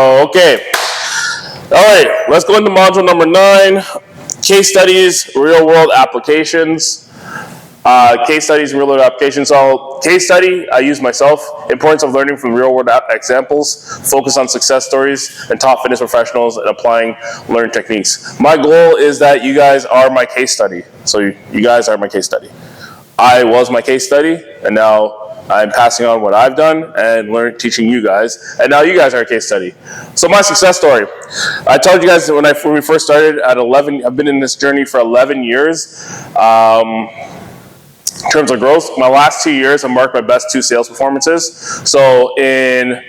Okay. All right, let's go into module number 9, case studies, real world applications. Case studies and real world applications. So case study, I use myself. Importance of learning from real world examples. Focus on success stories and top fitness professionals and applying learned techniques. My goal is that you guys are my case study. So you guys are my case study. I was my case study, and now I'm passing on what I've done and teaching you guys, and now you guys are a case study. So my success story. I told you guys that when we first started at 11, I've been in this journey for 11 years. In terms of growth, my last 2 years have marked my best 2 sales performances. So in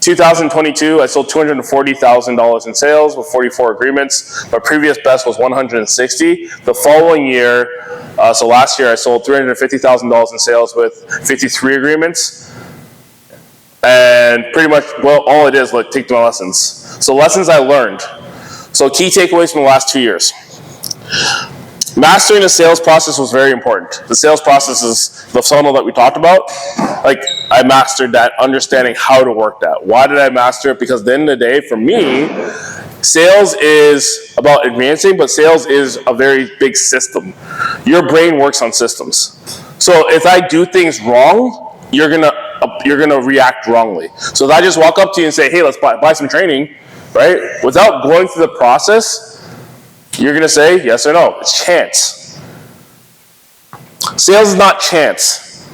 2022, I sold $240,000 in sales with 44 agreements. My previous best was 160. The following year, so last year, I sold $350,000 in sales with 53 agreements. And pretty much, well, all it is, like, take my lessons. So lessons I learned. So key takeaways from the last 2 years. Mastering the sales process was very important. The sales process is the funnel that we talked about. Like, I mastered that, understanding how to work that. Why did I master it? Because at the end of the day, for me, sales is about advancing, but sales is a very big system. Your brain works on systems. So if I do things wrong, you're gonna react wrongly. So if I just walk up to you and say, hey, let's buy some training, right? Without going through the process, you're going to say yes or no. It's chance. Sales is not chance.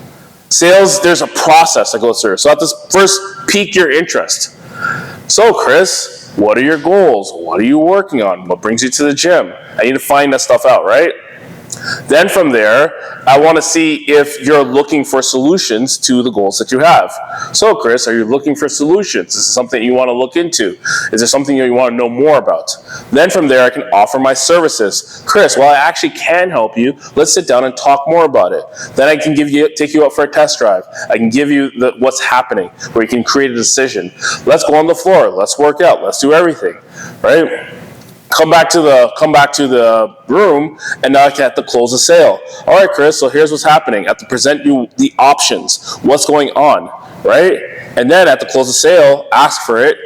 Sales, there's a process that goes through. So I have to first pique your interest. So, Chris, what are your goals? What are you working on? What brings you to the gym? I need to find that stuff out, right? Then from there, I want to see if you're looking for solutions to the goals that you have. So, Chris, are you looking for solutions? Is this something you want to look into? Is there something you want to know more about? Then from there, I can offer my services. Chris, well, I actually can help you. Let's sit down and talk more about it. Then I can take you out for a test drive. I can give you what's happening, where you can create a decision. Let's go on the floor. Let's work out. Let's do everything, right? Come back to the room, and now I have to close the sale. All right, Chris, so here's what's happening. I have to present you the options, what's going on, right? And then I have to close the sale, ask for it,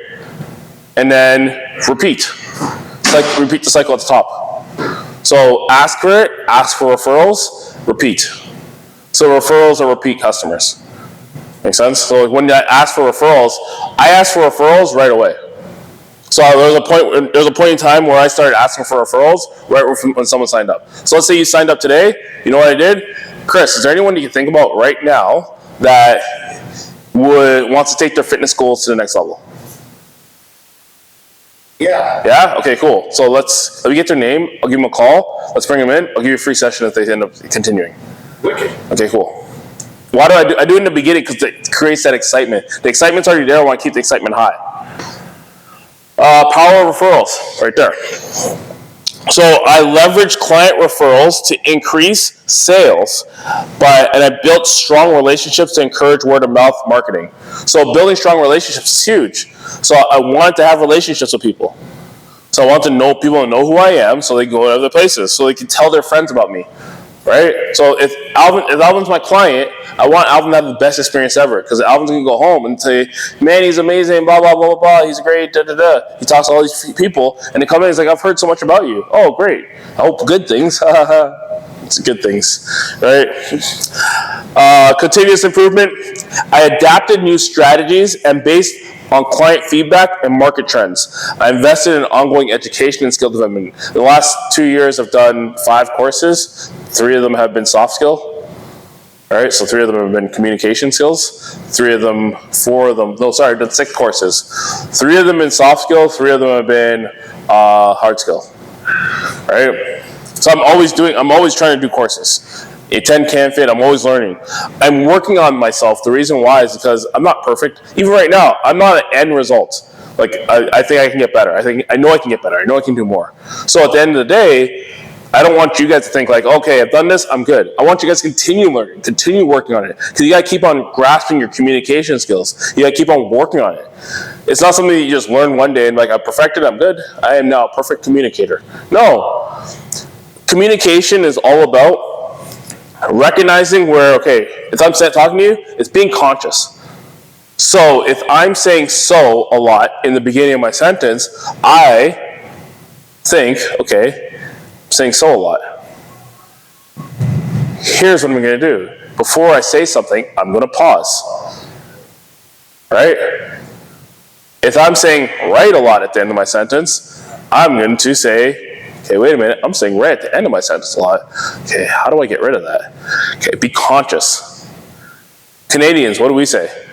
and then repeat. It's like repeat the cycle at the top. So ask for it, ask for referrals, repeat. So referrals are repeat customers. Make sense? So when I ask for referrals right away. So there's a point in time where I started asking for referrals right when someone signed up. So let's say you signed up today. You know what I did? Chris, is there anyone you can think about right now that wants to take their fitness goals to the next level? Yeah. Yeah? Okay, cool. So let me get their name. I'll give them a call. Let's bring them in. I'll give you a free session if they end up continuing. Wicked. Okay, cool. Why do I do? I do it in the beginning because it creates that excitement. The excitement's already there. I want to keep the excitement high. Power of referrals, right there. So I leverage client referrals to increase sales, and I built strong relationships to encourage word of mouth marketing. So building strong relationships is huge. So I wanted to have relationships with people. So I want people to know who I am, so they go to other places, so they can tell their friends about me, right? So if Alvin's my client, I want Alvin to have the best experience ever, because Alvin's going to go home and say, man, he's amazing, blah, blah, blah, blah, blah, he's great, da, da, da. He talks to all these people, and they come in, he's like, I've heard so much about you. Oh, great. I hope good things. It's good things, right? Continuous improvement. I adapted new strategies and based on client feedback and market trends. I invested in ongoing education and skill development. In the last 2 years, I've done 5 courses. 3 of them have been soft skill. All right, so 3 of them have been communication skills. 6 courses. 3 of them in soft skill, 3 of them have been hard skill. All right, so I'm always trying to do courses. A 10 can fit, I'm always learning. I'm working on myself. The reason why is because I'm not perfect. Even right now, I'm not an end result. Like, I think I can get better. I know I can get better. I know I can do more. So at the end of the day, I don't want you guys to think like, okay, I've done this, I'm good. I want you guys to continue learning, continue working on it. Because you got to keep on grasping your communication skills. You got to keep on working on it. It's not something that you just learn one day and like, I perfected, I'm good. I am now a perfect communicator. No. Communication is all about recognizing where, okay, if I'm talking to you, it's being conscious. So if I'm saying so a lot in the beginning of my sentence, I think, okay, I'm saying so a lot. Here's what I'm going to do. Before I say something, I'm going to pause. Right? If I'm saying right a lot at the end of my sentence, I'm going to say, okay, wait a minute, I'm saying right at the end of my sentence a lot. Okay, how do I get rid of that? Okay, be conscious. Canadians, what do we say?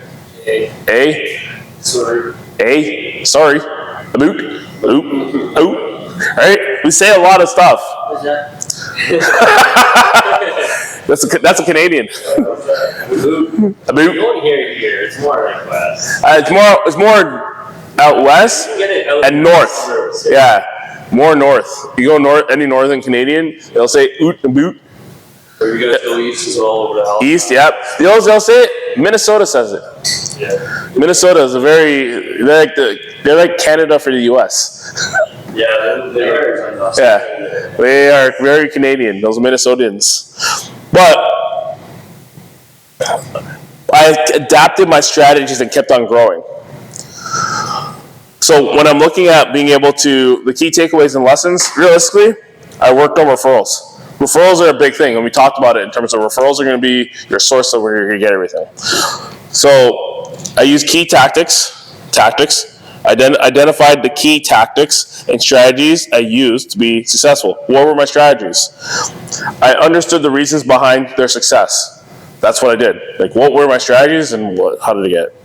A? Sorry. A? Sorry. A boot? Oop? Oop? Right? We say a lot of stuff. What's that? That's a Canadian. A boot. A boot? You don't hear it here. It's more like west. It's more out west and north. Yeah, more north. You go north, any northern Canadian, they'll say oot and boot. Or you guys go east as well over the house. East, yep. They'll say it. Minnesota says it. Yeah. Minnesota is they're like Canada for the U.S. Yeah, they are. Yeah, they are very Canadian. Those Minnesotans, but I adapted my strategies and kept on growing. So when I'm looking at being able to, the key takeaways and lessons, realistically, I worked on referrals. Referrals are a big thing, and we talked about it in terms of referrals are going to be your source of where you're going to get everything. So I used key tactics, identified the key tactics and strategies I used to be successful. What were my strategies? I understood the reasons behind their success. That's what I did. Like, what were my strategies and how did I get it?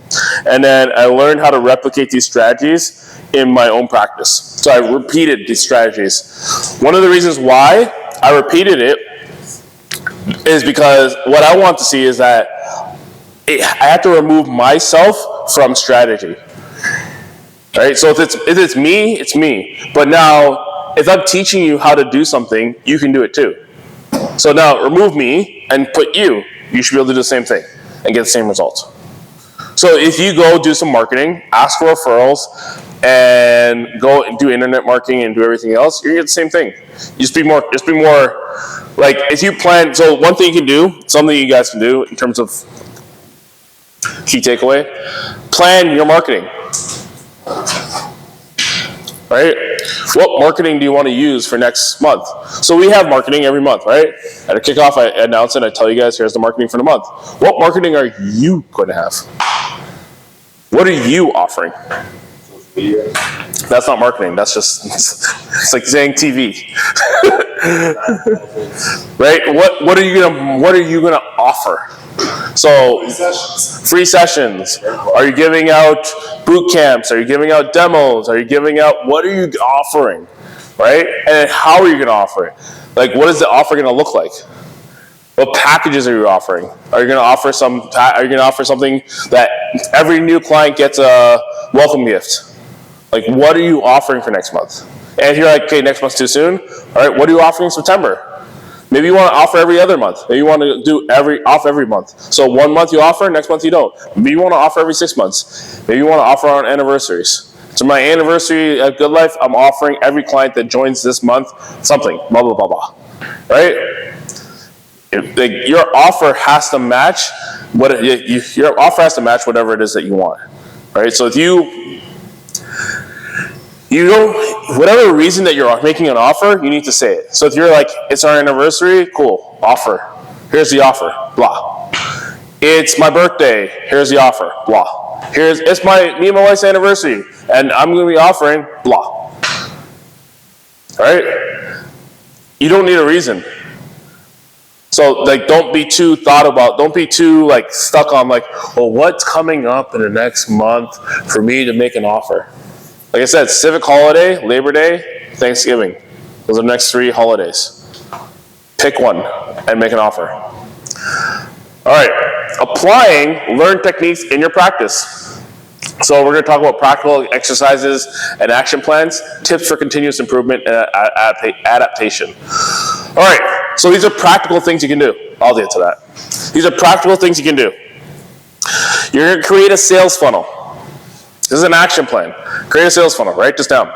And then I learned how to replicate these strategies in my own practice. So I repeated these strategies. One of the reasons why I repeated it is because what I want to see is that I have to remove myself from strategy. Right? So if it's me, it's me. But now, if I'm teaching you how to do something, you can do it too. So now, remove me and put you. You should be able to do the same thing and get the same results. So if you go do some marketing, ask for referrals, and go and do internet marketing and do everything else, you're gonna get the same thing. Just be more like if you plan. So one thing you can do, something you guys can do in terms of key takeaway, plan your marketing. Right? What marketing do you want to use for next month? So we have marketing every month, right? At a kickoff, I announce it. I tell you guys, here's the marketing for the month. What marketing are you going to have? What are you offering? That's not marketing. That's just it's like saying TV. Right? What are you gonna offer? So free sessions. Are you giving out boot camps? Are you giving out demos? Are you giving out, what are you offering? Right? And how are you going to offer it? Like, what is the offer going to look like? What packages are you offering? Are you going to offer something that every new client gets a welcome gift? Like, what are you offering for next month? And if you're like, okay, next month's too soon, all right, what are you offering in September? Maybe you want to offer every other month. Maybe you want to do off every month. So 1 month you offer, next month you don't. Maybe you want to offer every 6 months. Maybe you want to offer on anniversaries. So my anniversary at Good Life, I'm offering every client that joins this month something, blah, blah, blah, blah. Right? Your offer has to match whatever it is that you want. Right? So if you don't, whatever reason that you're making an offer, you need to say it. So if you're like, it's our anniversary, cool, offer. Here's the offer, blah. It's my birthday, here's the offer, blah. It's me and my wife's anniversary, and I'm going to be offering, blah. All right? You don't need a reason. So, like, don't be too stuck on, like, well, what's coming up in the next month for me to make an offer? Like I said, civic holiday, Labor Day, Thanksgiving. Those are the next 3 holidays. Pick one and make an offer. All right, applying learned techniques in your practice. So we're going to talk about practical exercises and action plans, tips for continuous improvement and adaptation. All right, so these are practical things you can do. I'll get to that. These are practical things you can do. You're going to create a sales funnel. This is an action plan. Create a sales funnel. Write this down.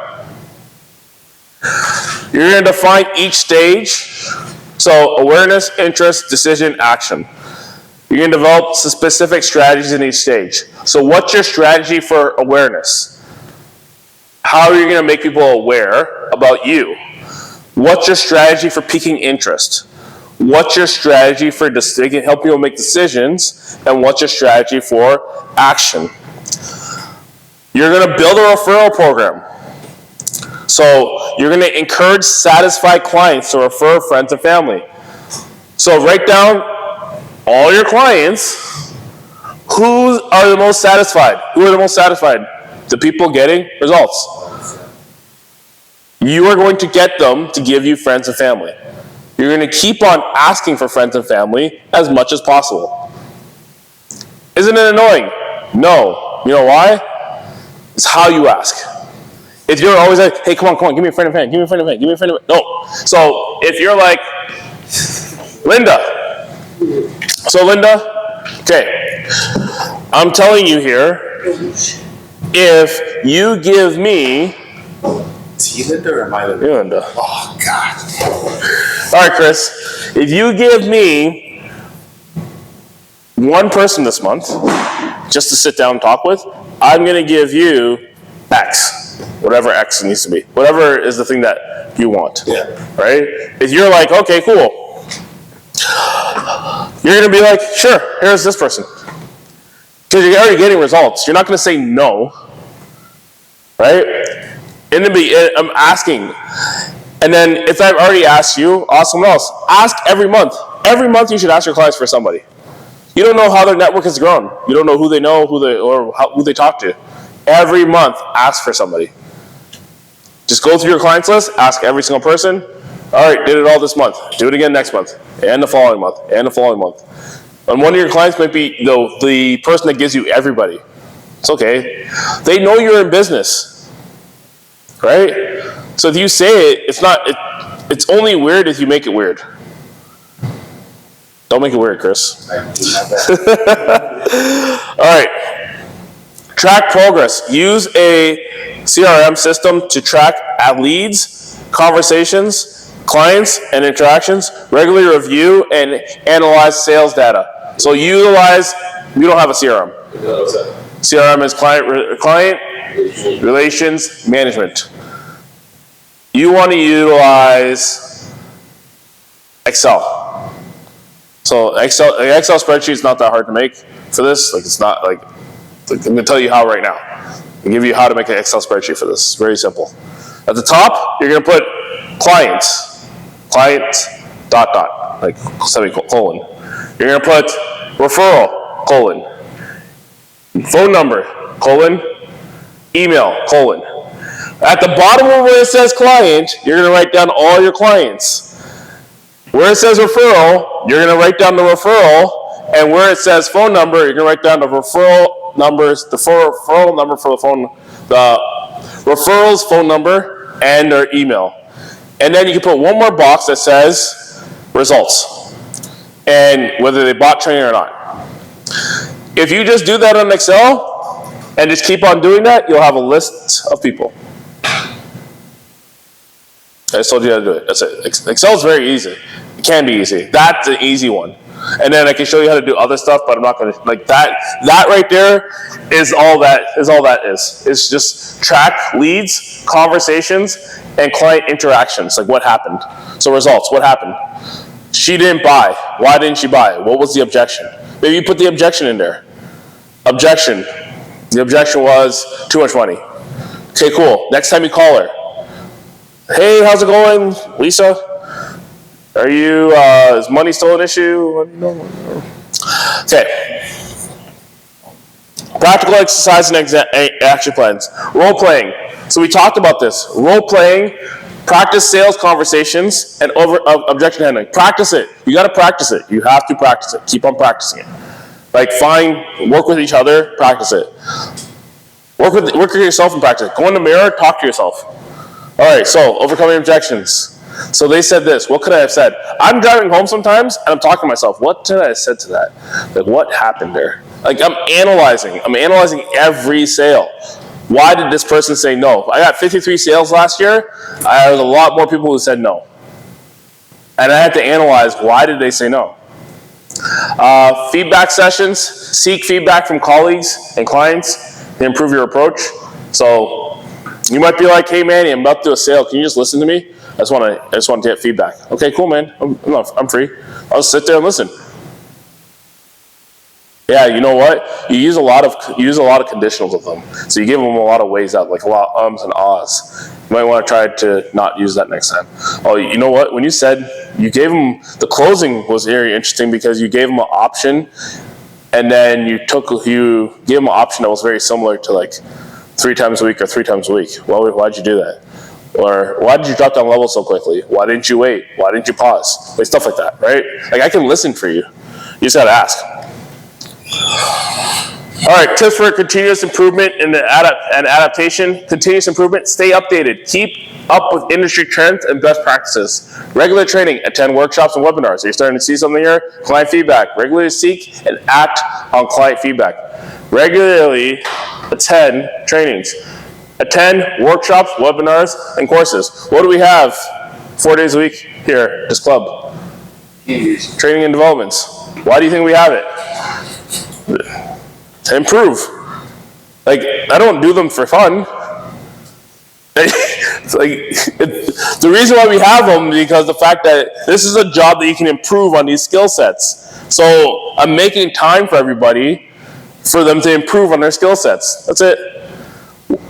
You're going to define each stage. So awareness, interest, decision, action. You're going to develop specific strategies in each stage. So what's your strategy for awareness? How are you going to make people aware about you? What's your strategy for piquing interest? What's your strategy for helping people make decisions? And what's your strategy for action? You're going to build a referral program. So you're going to encourage satisfied clients to refer friends and family. So write down all your clients. Who are the most satisfied? Who are the most satisfied? The people getting results. You are going to get them to give you friends and family. You're going to keep on asking for friends and family as much as possible. Isn't it annoying? No. You know why? It's how you ask. If you're always like, hey, come on, give me a friend and family, give me a friend and family, give me a friend and family. No. So if you're like, Linda. So Linda, okay, I'm telling you here, if you give me, is he Linda or am I Linda? you're Linda. Oh, God. All right, Chris, if you give me one person this month, just to sit down and talk with, I'm going to give you X, whatever X needs to be, whatever is the thing that you want, right? If you're like, okay, cool, you're going to be like, sure, here's this person. Because you're already getting results. You're not going to say no, right? I'm asking. And then if I've already asked you, ask someone else. Ask every month. Every month you should ask your clients for somebody. You don't know how their network has grown. You don't know who they know, who they talk to. Every month, ask for somebody. Just go through your clients list, ask every single person. All right, did it all this month. Do it again next month, and the following month, and the following month. And one of your clients might be the person that gives you everybody. It's okay. They know you're in business, right? So if you say it, it's only weird if you make it weird. Don't make it weird, Chris. All right. Track progress. Use a CRM system to track leads, conversations, clients, and interactions. Regularly review and analyze sales data. So we don't have a CRM. CRM is client relations management. You want to utilize Excel. So Excel spreadsheet is not that hard to make for this. It's not like I'm going to tell you how right now. I'll give you how to make an Excel spreadsheet for this. It's very simple. At the top, you're going to put clients, like semicolon. You're going to put referral, colon, phone number, colon, email, colon. At the bottom of where it says client, you're going to write down all your clients. Where it says referral, you're going to write down the referral, and where it says phone number, you're going to write down the referral numbers, the referral number for the phone, the referral's phone number, and their email. And then you can put one more box that says results, and whether they bought training or not. If you just do that on Excel, and just keep on doing that, you'll have a list of people. I just told you how to do it. That's it. Excel is very easy. It can be easy. That's an easy one. And then I can show you how to do other stuff, but I'm not going to like that. That right there is all that is. It's just track leads, conversations, and client interactions. Like what happened. So results. What happened? She didn't buy. Why didn't she buy? What was the objection? Maybe you put the objection in there. Objection. The objection was too much money. Okay, cool. Next time you call her. Hey, how's it going, Lisa? Are you, is money still an issue? Okay. Practical exercise and action plans. Role playing. So we talked about this. Role playing, practice sales conversations, and objection handling. Practice it. You got to practice it. You have to practice it. Keep on practicing it. Like work with each other, practice it. Work with yourself and practice it. Go in the mirror, talk to yourself. All right, so overcoming objections. So they said this. What could I have said? I'm driving home sometimes, and I'm talking to myself. What did I have said to that? Like, what happened there? Like, I'm analyzing every sale. Why did this person say no? I got 53 sales last year. I had a lot more people who said no. And I had to analyze, why did they say no? Feedback sessions. Seek feedback from colleagues and clients to improve your approach. So you might be like, hey, Manny, I'm about to do a sale. Can you just listen to me? I just want to get feedback. Okay, cool, man. I'm free. I'll just sit there and listen. Yeah, you know what? You use a lot of conditionals with them. So you give them a lot of ways out, like a lot of ums and ahs. You might want to try to not use that next time. Oh, you know what? When you said you gave them, the closing was very interesting because you gave them an option, and then you gave them an option that was very similar to like 3 times a week or 3 times a week. Well, why'd you do that? Or why did you drop down levels so quickly? Why didn't you wait? Why didn't you pause? Like stuff like that, right? Like I can listen for you. You just gotta ask. All right, tips for continuous improvement and adaptation. Continuous improvement, stay updated. Keep up with industry trends and best practices. Regular training, attend workshops and webinars. Are you starting to see something here? Client feedback. Regularly seek and act on client feedback. Regularly attend trainings. Attend workshops, webinars, and courses. What do we have 4 days a week here at this club? Training and developments. Why do you think we have it? To improve. Like, I don't do them for fun. The reason why we have them is because the fact that this is a job that you can improve on these skill sets. So I'm making time for everybody for them to improve on their skill sets. That's it.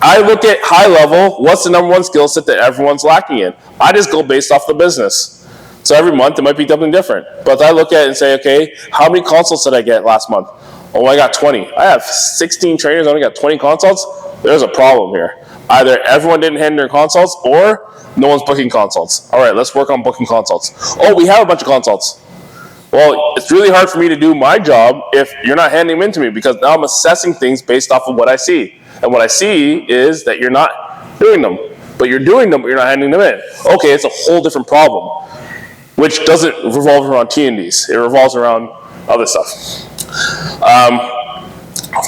I look at high level, what's the number one skill set that everyone's lacking in? I just go based off the business. So every month it might be something different. But I look at it and say, okay, how many consults did I get last month? Oh, I got 20. I have 16 trainers, I only got 20 consults. There's a problem here. Either everyone didn't hand their consults or no one's booking consults. All right, let's work on booking consults. Oh, we have a bunch of consults. Well, it's really hard for me to do my job if you're not handing them in to me because now I'm assessing things based off of what I see. And what I see is that you're not doing them. But you're doing them, but you're not handing them in. Okay, it's a whole different problem, which doesn't revolve around T&Ds. It revolves around other stuff.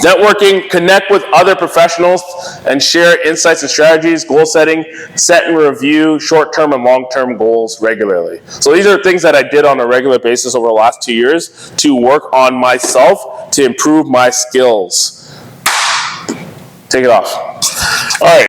Networking, connect with other professionals and share insights and strategies, goal setting, set and review short-term and long-term goals regularly. So these are things that I did on a regular basis over the last 2 years to work on myself to improve my skills. Take it off. All right.